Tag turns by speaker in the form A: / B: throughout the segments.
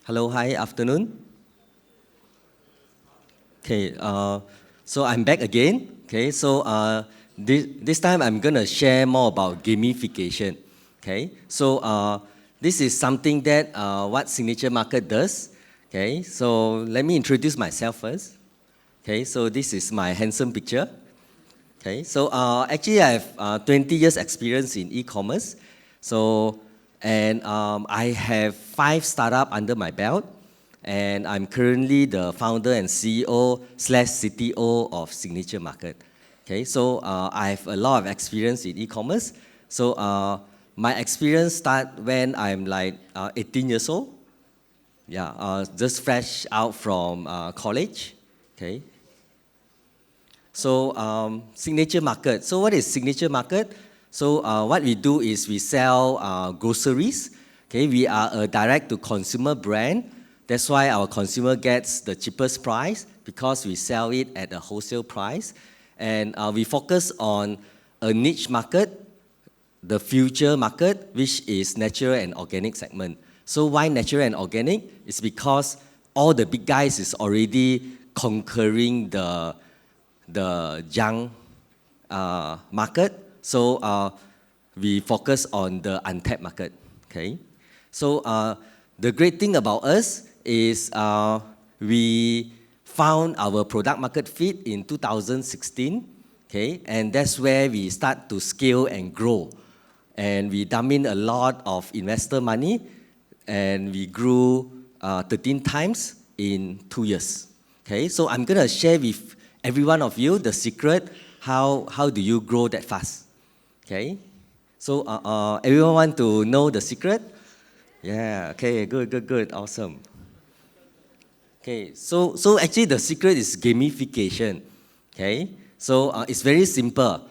A: Hello, hi, afternoon. Okay, so I'm back again. Okay, so this time I'm gonna share more about gamification. Okay, so this is something that what Signature Market does. Okay, so let me introduce myself first. Okay, so this is my handsome picture. Okay, so actually I have 20 years experience in e-commerce. So, and I have 5 startups under my belt. And I'm currently the founder and CEO slash CTO of Signature Market. Okay, so I have a lot of experience in e-commerce. So my experience start when I'm like 18 years old. Yeah, just fresh out from college. Okay, so Signature Market. So what is Signature Market? So what we do is we sell groceries. Okay, we are a direct-to-consumer brand. That's why our consumer gets the cheapest price because we sell it at a wholesale price. And we focus on a niche market, the future market, which is natural and organic segment. So why natural and organic? It's because all the big guys is already conquering the young market. So we focus on the untapped market. Okay. So the great thing about us is we found our product market fit in 2016. Okay, and that's where we start to scale and grow. And we dump in a lot of investor money, and we grew 13 times in 2 years. Okay, so I'm gonna share with every one of you the secret, how do you grow that fast? Okay, so everyone want to know the secret? Yeah, okay, good, awesome. Okay, so actually the secret is gamification. Okay, so it's very simple.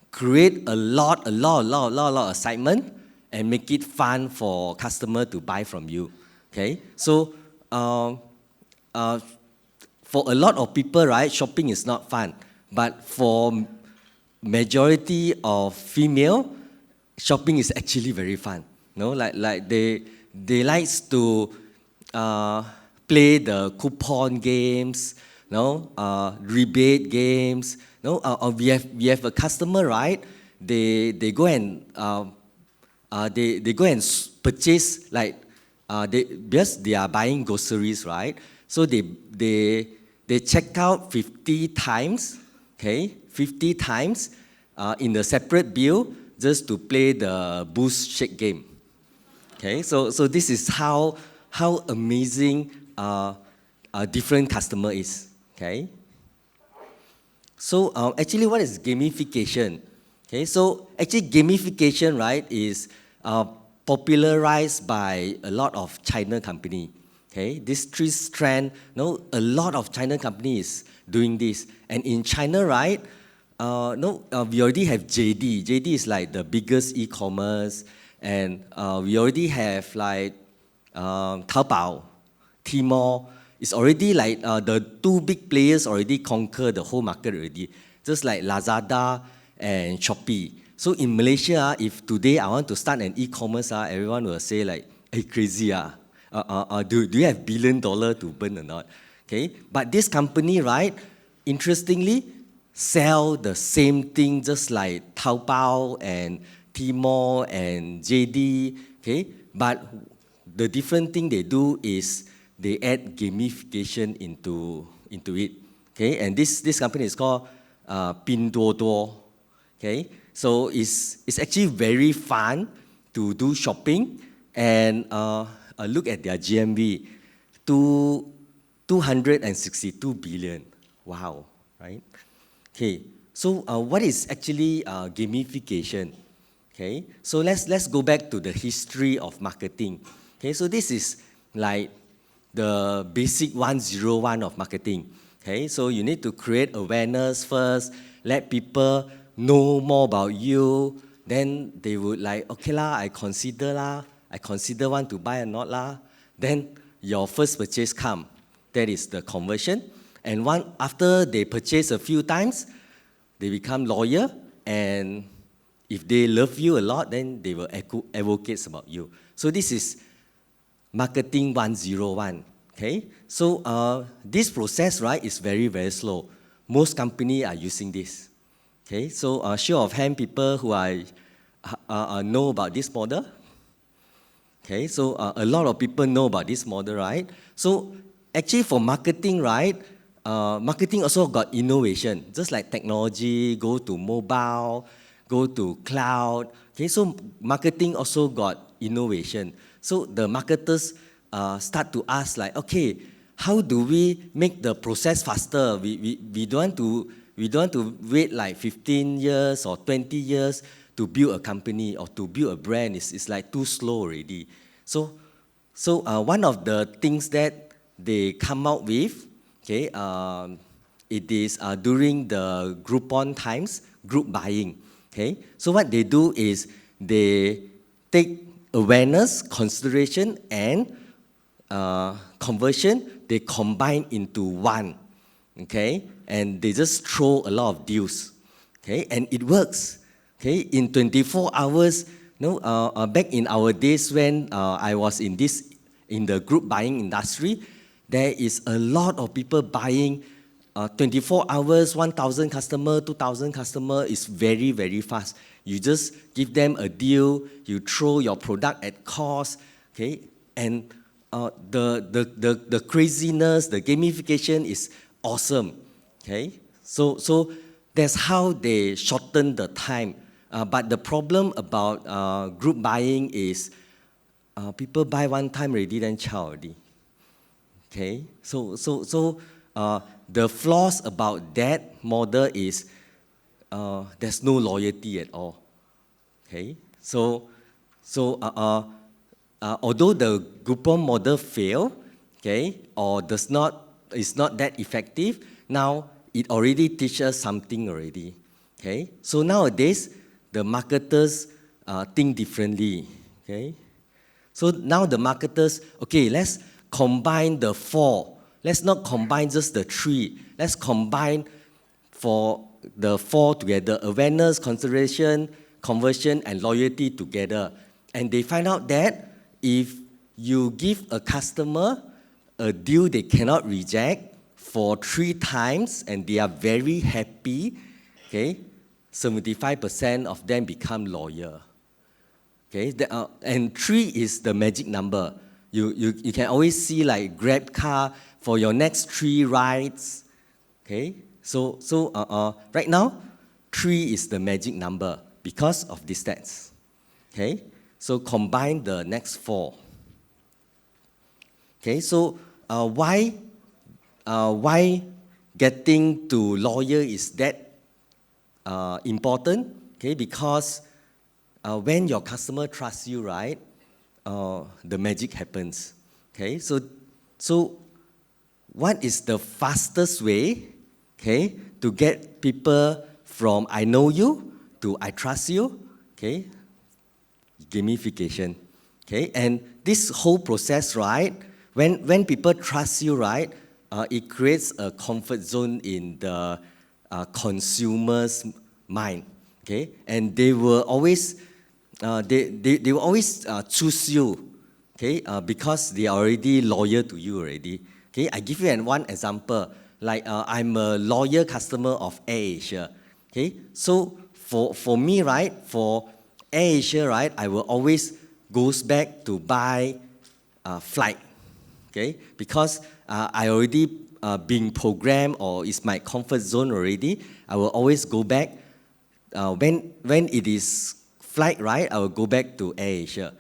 A: Create a lot of excitement and make it fun for customer to buy from you. Okay, so uh, for a lot of people, right, shopping is not fun. But for majority of female, shopping is actually very fun. No, like they likes to uh, play the coupon games, no, rebate games. No, we have a customer, right? They go and they go and purchase like because they are buying groceries, right? So they check out 50 times, okay, 50 times in the separate bill just to play the boost shake game. Okay, so this is how amazing a different customer is. Okay, so actually, what is gamification? Okay, so actually gamification, right, is popularized by a lot of China company. Okay, this three strand, no, a lot of China companies doing this, and in China, right, we already have JD. JD is like the biggest e-commerce, and we already have like Taobao, Tmall. It's already like the two big players already conquer the whole market already, just like Lazada and Shopee. So in Malaysia, if today I want to start an e-commerce, everyone will say like, "Hey, crazy do you have $1 billion to burn or not?" Okay, but this company, right, interestingly, sell the same thing just like Taobao and Tmall and JD. Okay, but the different thing they do is they add gamification into it. Okay, and this company is called Pinduoduo. Okay, so it's actually very fun to do shopping, and look at their GMV, 262 billion. Wow, right? Okay, so what is actually gamification? Okay, so let's go back to the history of marketing. Okay, so this is like the basic 101 of marketing. Okay, so you need to create awareness first, let people know more about you, then they would like, okay lah, I consider want to buy or not lah. Then your first purchase come, that is the conversion. And after they purchase a few times, they become loyal, and if they love you a lot, then they will advocate about you. So this is marketing 101. Okay, so this process, right, is very, very slow. Most companies are using this. Okay, so show of hand people who know about this model. Okay, so a lot of people know about this model, right? So actually for marketing, right, marketing also got innovation. Just like technology, go to mobile, go to cloud. Okay, so marketing also got innovation. So the marketers start to ask like, okay, how do we make the process faster? We don't want to wait like 15 years or 20 years to build a company or to build a brand. It's like too slow already. So one of the things that they come out with, okay, it is during the Groupon times, group buying. Okay, so what they do is they take awareness, consideration, and conversion. They combine into one. Okay, and they just throw a lot of deals. Okay, and it works. Okay, in 24 hours. Back in our days when I was in the group buying industry, there is a lot of people buying 24 hours, 1,000 customer, 2,000 customer is very, very fast. You just give them a deal, you throw your product at cost, okay? And the craziness, the gamification is awesome, okay? So that's how they shorten the time. But the problem about group buying is people buy one time already, then chow already. Okay, so the flaws about that model is there's no loyalty at all. Okay, so although the Groupon model failed, okay, or is not that effective, now it already teaches something already. Okay, so nowadays the marketers think differently. Okay, so now the marketers, okay, let's combine the 4. Let's not combine just the 3. Let's combine for the 4 together: awareness, consideration, conversion, and loyalty together. And they find out that if you give a customer a deal they cannot reject for 3 times and they are very happy, okay, 75% of them become loyal. Okay, and 3 is the magic number. You can always see like Grab car for your next 3 rides. Okay, so right now 3 is the magic number because of these stats. Okay, so combine the next 4. Okay, so why getting to loyal is that important? Okay, because when your customer trusts you, right, the magic happens. Okay, so what is the fastest way, okay, to get people from I know you to I trust you? Okay, gamification. Okay, and this whole process, right, when people trust you, right, it creates a comfort zone in the consumer's mind. Okay, and they will always they will always choose you, okay, because they are already loyal to you already. Okay, I give you one example. Like I'm a loyal customer of AirAsia. Okay, so for me, right, for AirAsia, right, I will always goes back to buy flight. Okay, because I already been programmed or it's my comfort zone already. I will always go back when it is flight, right, I will go back to AirAsia.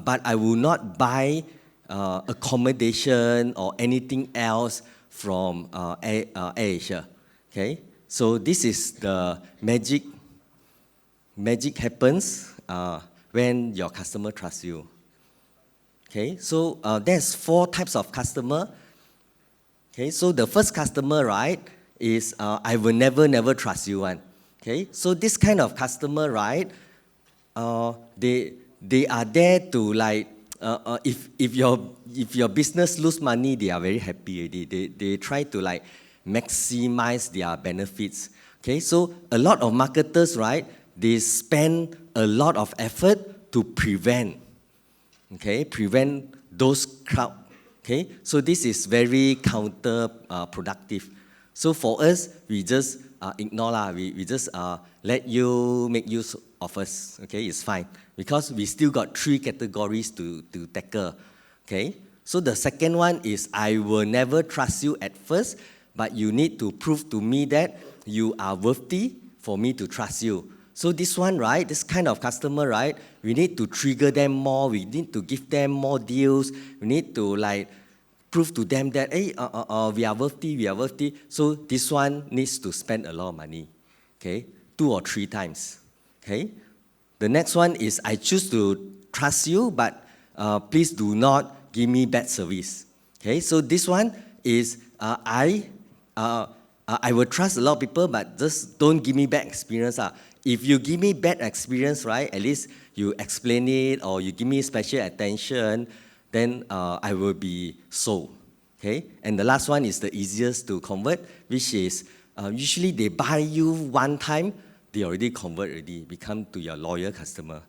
A: But I will not buy accommodation or anything else from AirAsia. Okay, so this is the magic happens when your customer trusts you. Okay, so there's 4 types of customer. Okay, so the first customer, right, is I will never trust you one. Okay, so this kind of customer, right, they are there to like if your business lose money, they are very happy already. They try to like maximize their benefits. Okay, so a lot of marketers, right, they spend a lot of effort to prevent those crowd. Okay, so this is very counterproductive. So for us, we just ignore lah. We just let you make use of us. Okay, it's fine because we still got 3 categories to tackle. Okay, so the second one is I will never trust you at first, but you need to prove to me that you are worthy for me to trust you. So this one, right, this kind of customer, right, we need to trigger them more. We need to give them more deals. We need to like prove to them that, hey, we are worthy. So this one needs to spend a lot of money, okay, 2 or 3 times, okay. The next one is I choose to trust you, but please do not give me bad service, okay. So this one is I will trust a lot of people, but just don't give me bad experience. If you give me bad experience, right, at least you explain it or you give me special attention, then I will be sold, okay? And the last one is the easiest to convert, which is usually they buy you one time, they already convert already, become to your loyal customer,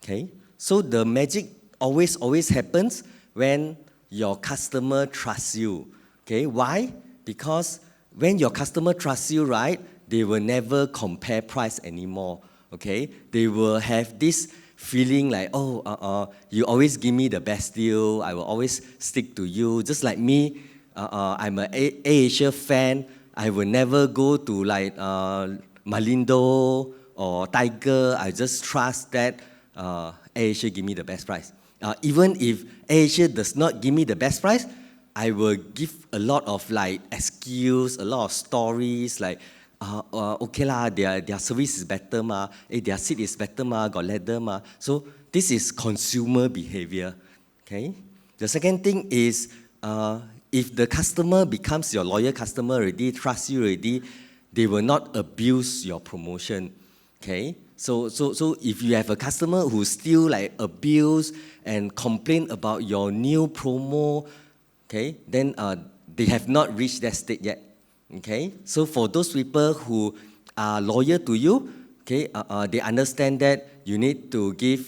A: okay? So the magic always happens when your customer trusts you, okay? Why? Because when your customer trusts you, right, they will never compare price anymore, okay? They will have this feeling like, oh, you always give me the best deal, I will always stick to you. Just like me, I'm an AirAsia fan, I will never go to like Malindo or Tiger. I just trust that AirAsia give me the best price. Even if AirAsia does not give me the best price, I will give a lot of like excuse, a lot of stories like, okay lah, their service is better ma, their seat is better ma, got leather ma. So this is consumer behavior, okay? The second thing is, if the customer becomes your loyal customer already, trust you already, they will not abuse your promotion, okay? So if you have a customer who still like abuse and complain about your new promo, okay, then they have not reached that state yet. Okay, so for those people who are loyal to you, okay, they understand that you need to give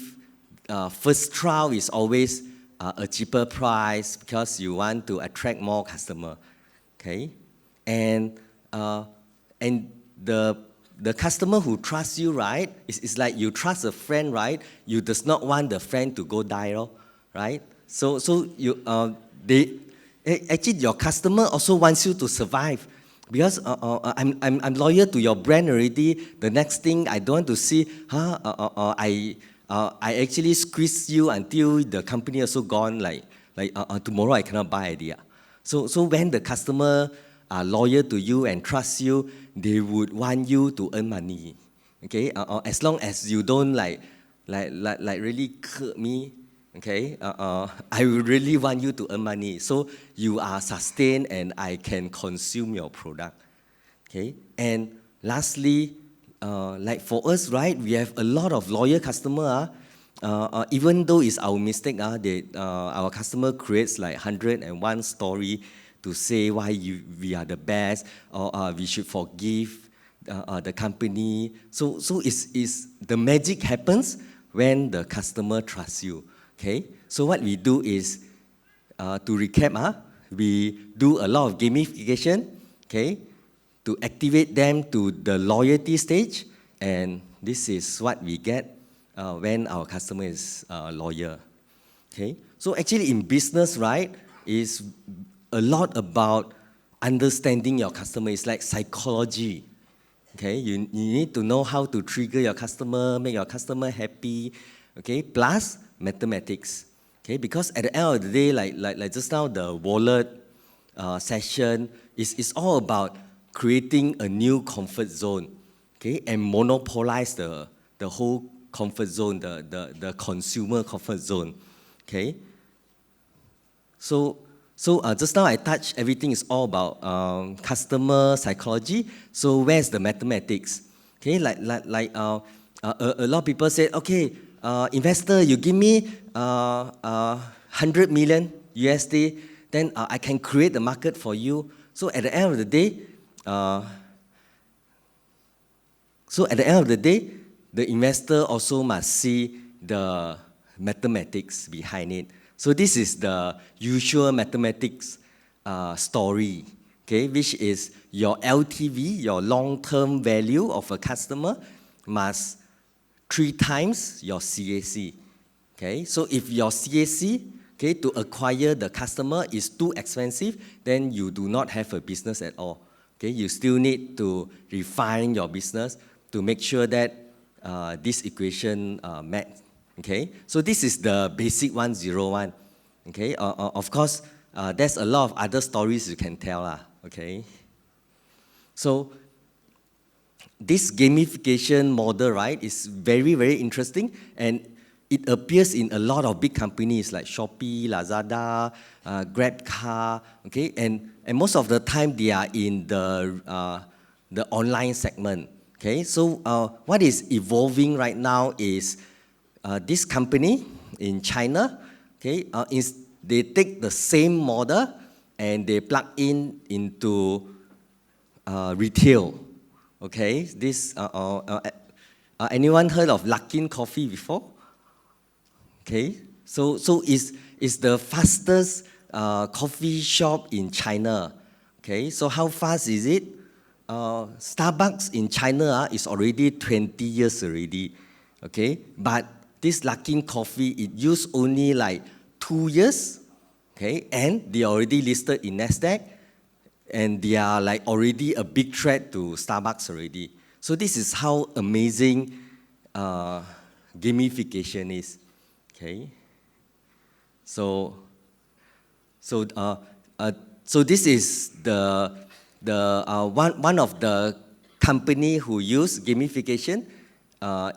A: first trial is always a cheaper price because you want to attract more customer. Okay, and the customer who trusts you, right, it's like you trust a friend, right? You does not want the friend to go die, right? So you actually your customer also wants you to survive. Because I'm loyal to your brand already. The next thing I don't want to see, I actually squeeze you until the company also gone. Like tomorrow I cannot buy idea. So when the customer are loyal to you and trust you, they would want you to earn money. Okay, as long as you don't like really hurt me. Okay, I really want you to earn money, so you are sustained and I can consume your product. Okay, and lastly, like for us, right, we have a lot of loyal customer. Even though it's our mistake, our customer creates like 101 story to say why we are the best or we should forgive the company. So it's the magic happens when the customer trusts you. Okay, so what we do is, to recap, we do a lot of gamification, okay, to activate them to the loyalty stage, and this is what we get when our customer is loyal. Okay, so actually in business, right, is a lot about understanding your customer. It's like psychology. Okay, you need to know how to trigger your customer, make your customer happy. Okay, plus mathematics, okay? Because at the end of the day, like just now, the wallet session is all about creating a new comfort zone, okay? And monopolize the whole comfort zone, the consumer comfort zone, okay? So just now I touched everything is all about customer psychology. So where's the mathematics? Okay, like a lot of people say, okay, investor, you give me 100 million USD, then I can create the market for you. So at the end of the day, the investor also must see the mathematics behind it. So this is the usual mathematics story, okay, which is your LTV, your long-term value of a customer, must 3 times your CAC. Okay, so if your CAC, okay, to acquire the customer is too expensive, then you do not have a business at all. Okay, you still need to refine your business to make sure that this equation met. Okay, so this is the basic 101. Okay, of course, there's a lot of other stories you can tell. Okay, so this gamification model, right, is very, very interesting, and it appears in a lot of big companies like Shopee, Lazada, GrabCar, okay, and most of the time they are in the online segment, okay. So what is evolving right now is this company in China, okay, they take the same model and they plug into retail. Okay, this anyone heard of Luckin Coffee before? Okay, so it's the fastest coffee shop in China. Okay, so how fast is it? Starbucks in China is already 20 years already. Okay, but this Luckin Coffee, it used only like 2 years. Okay, and they already listed in Nasdaq. And they are like already a big threat to Starbucks already. So this is how amazing gamification is. Okay. So this is the one of the company who use gamification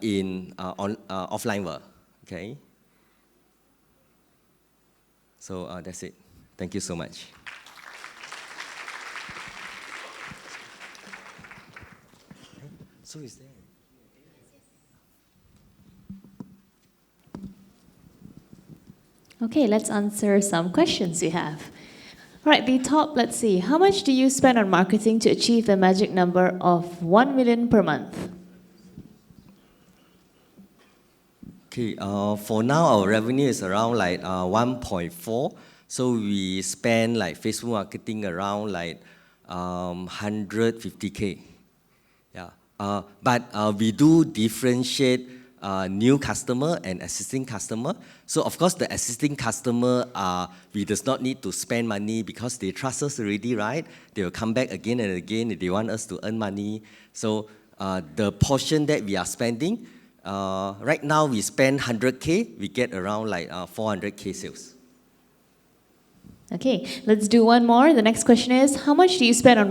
A: in offline world. Okay. So that's it. Thank you so much. So is there?
B: Okay, let's answer some questions you have. All right, the top, let's see. How much do you spend on marketing to achieve the magic number of 1 million per month?
A: Okay, for now our revenue is around like 1.4. So we spend like Facebook marketing around like 150K. Yeah. But we do differentiate new customer and existing customer. So of course the existing customer, we does not need to spend money because they trust us already, right? They will come back again and again if they want us to earn money. So the portion that we are spending, right now we spend 100K, we get around like 400K sales.
B: Okay, let's do one more. The next question is, how much do you spend on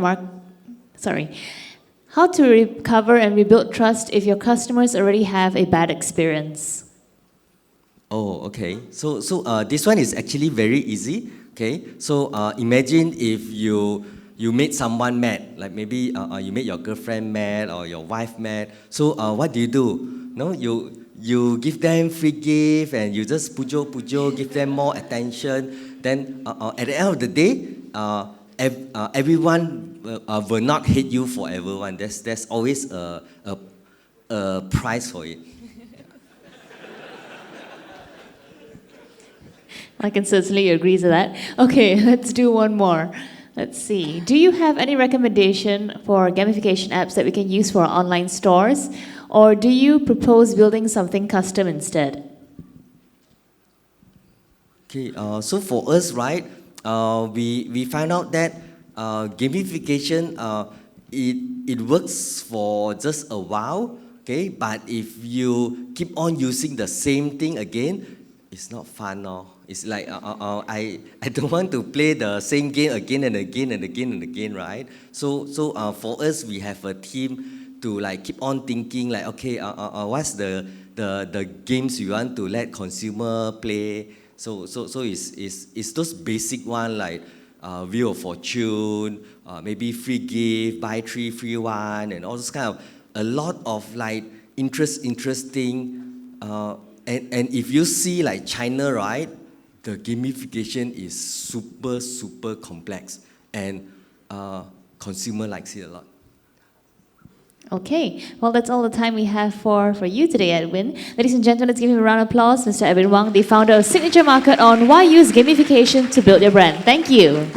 B: how to recover and rebuild trust if your customers already have a bad experience?
A: Oh, okay. So this one is actually very easy. Okay. So imagine if you made someone mad, like maybe you made your girlfriend mad or your wife mad. So what do? No, you give them free gift and you just pujo, give them more attention. Then at the end of the day, everyone will not hate you forever. One, there's always a price for it.
B: I can certainly agree to that. Okay, let's do one more. Let's see. Do you have any recommendation for gamification apps that we can use for our online stores? Or do you propose building something custom instead?
A: Okay, so for us, right, we find out that gamification, it works for just a while, okay? But if you keep on using the same thing again, it's not fun, no? It's like, I don't want to play the same game again and again and again and again, right? So for us, we have a team to like keep on thinking like, okay, what's the games you want to let consumer play? So it's those basic one like Wheel of Fortune, maybe free gift, buy 3 free 1, and all those kind of a lot of like interesting. And if you see like China, right, the gamification is super complex, and consumer likes it a lot.
B: Okay, well, that's all the time we have for you today, Edwin. Ladies and gentlemen, let's give him a round of applause, Mr. Edwin Wang, the founder of Signature Market, on why use gamification to build your brand. Thank you.